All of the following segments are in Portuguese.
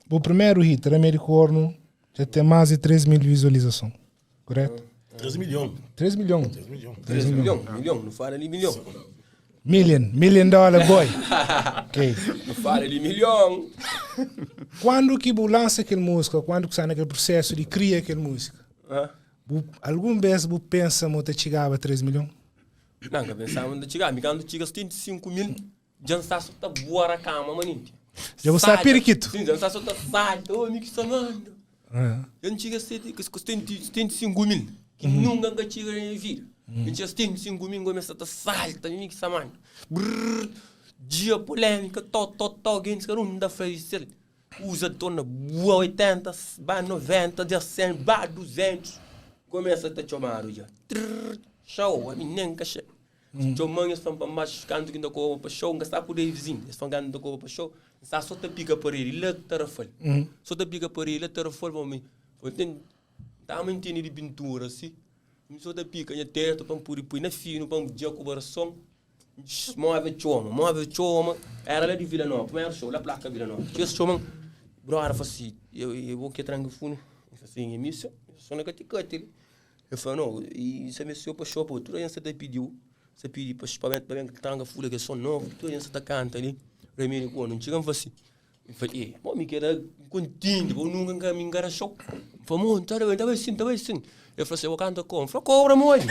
o primeiro hit, Remédio Corno, já tem mais de 3 mil visualizações. Correto? 3 milhões. 3 milhões. 3 milhões. Milhão, não fala de milhão. Million dollar boy. Ok. Não fala de milhão. Quando que você lança aquela música, quando que sai naquele processo de criar aquela música, algum vez você pensa que chegava a 3 milhões? Não, eu pensava que chegava. Me quando chega a 75 mil, já está só tá boa a cama, maninho. Já você é periquito? Sim, já está só tá salto, amigo, sonando. Eu não chega a 75 mil, que nunca chega na vida. Eu tinha 75 mil, começa a salta, amigo, samando. Dia polêmica, alguém que não dá fazer. Usa tona boa 80, vai 90, dia 100, vai 200. Começa a te chamar já. Show, a menina que chega. Chamando eles vão para mais canto que ainda com para show, gastar por aí vizinho. Eles vão ganhando com para show. Está só te pica por ele, ele te refere. Só te pica por ele, te refere para mim. Tá mentindo de pintura assim. Só te pica em teto para pôr na fino para dia com coração. Move choma. Era lá de Vila Nova, primeiro show, lá placa Vila Nova. Esse choma, bro, era assim, eu vou que tranco fundo, assim, emissão, só na caticate. Eu falei, não, e você me saiu para show, tudo aí você te pediu, você pediu para que tranca fundo, que são novo, tudo aí você tá canta ali, Remédio Corno, não chegam assim. Eu falei, pô, me queda contínuo, vou nunca me enganar show. Eu falei, mano, tá bem sim. Eu falei assim, eu canto como? Eu falei, cobra, mãe.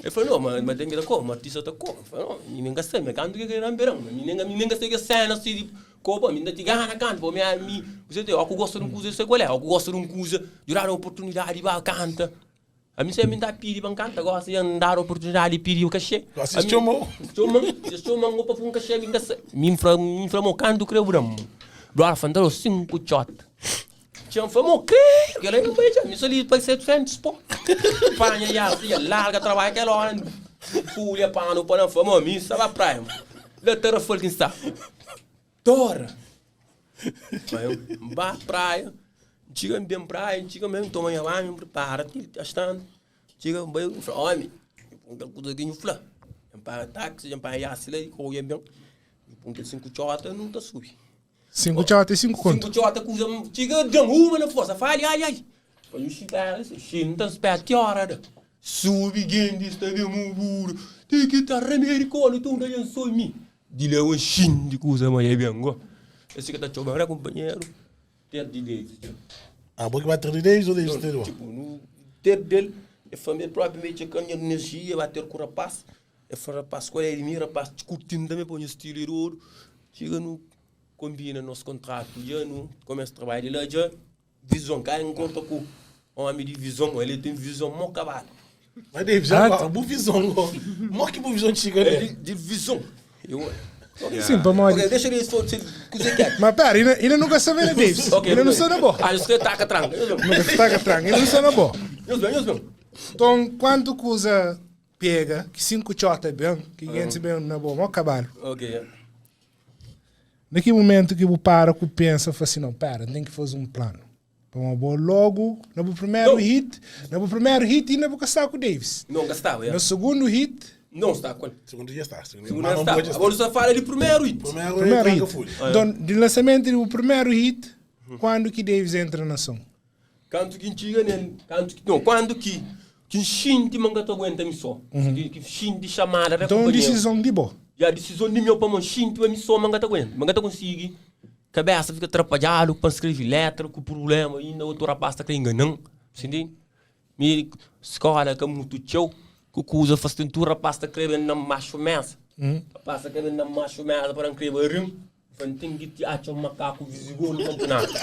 Eu falei, não, mas tem que dar como? Artista tá como? Eu falei, não, ninguém gasta, mas canto que é rambeirão. Ninguém gasta que cena assim, de copa, me dá te gana canto, pô, você tem, eu gosto de uma coisa, sei qual é, eu gosto de uma coisa, durar a oportunidade para cantar. A mim sempre me dá pedir para cantar, gosta de dar a oportunidade de pedir o cachê. Assistiu, mano? Assistiu, mano, para um cachê, me inflamou canto, creio, bramo. Bora, fantaram 5 shots. Tinha um famoso, que ela não veja, me só para ser frente sport. Panha já, larga trabalho aquela hora. Pulha pano para não famoso, me estava praia. Letra foi que está. Tora. Vai praia. Chega bem praia, chega mesmo toma minha mãe, prepara, estando. Chega bem, homem. Um coisa que não fala. Para táxi, para já se lê, corre bem. Um que 5 chota não tá subi. 5 chota e 5 conto. 5 chota coisa, chega de uma na força, fale, ai. Foi um chibara, não espera hora. Subi gente, está bem muro. Tem que estar Remédio Corno, tu não sou mim. Dile o chin de coisa mais bem agora. Esse que tá chamando companheiro. Ter de Davis. Ah, porque vai ter de Davis ou Davis ter? Tipo, no ter dele, a família propriamente chegando energia, vai ter com rapaz. É rapaz, qual é ele, rapaz, curtindo também põe estilo de ouro. Chega no combina nosso contrato, já não começa a trabalhar lá, já visão, cai em conta com um homem de visão, ele tem visão mó cavalo. Mas Davis, já boa visão, mó que boa visão de chegar ali. De visão. Sim, para nós. Ok, deixa ele se você quer. Mas pera, ele nunca sabe de Davis. Ele não sabe na boa. Ah, você taca tranca. Nunca taca tranca, ele não sabe na boa. Isso. Então, quanto coisa pega, que 5 chota é bem, que 500 é bem na boa, mó cavalo. Ok. Naquele momento que você para, que pensa, fala assim, não, pera, tem que fazer um plano. Para uma boa logo, no primeiro hit ainda vou gastar com o Davis. Não gastava, No segundo hit, não está com ele. Segundo já está. Segundo já está. Agora você fala de primeiro hit. primeiro hit. Então, de lançamento do primeiro hit, quando que Davis entra na ação? Quando que chega nele, quando que xinte manga to aguenta me só. Que xinte chamada. Então, decisão de boa. E a decisão de meu para mim, xinte me só manga to aguenta. Manga to consegue. Cabeça fica atrapalhado para escrever letra, com problema, ainda outro rapaz está enganando. Entende? Minha escola que é muito show, que coisa faz tanto rapaz está escrevendo na macho mesa. Rapaz está escrevendo na macho mesa para escrever rim. Tem que te achar um macaco visigoso no campeonato.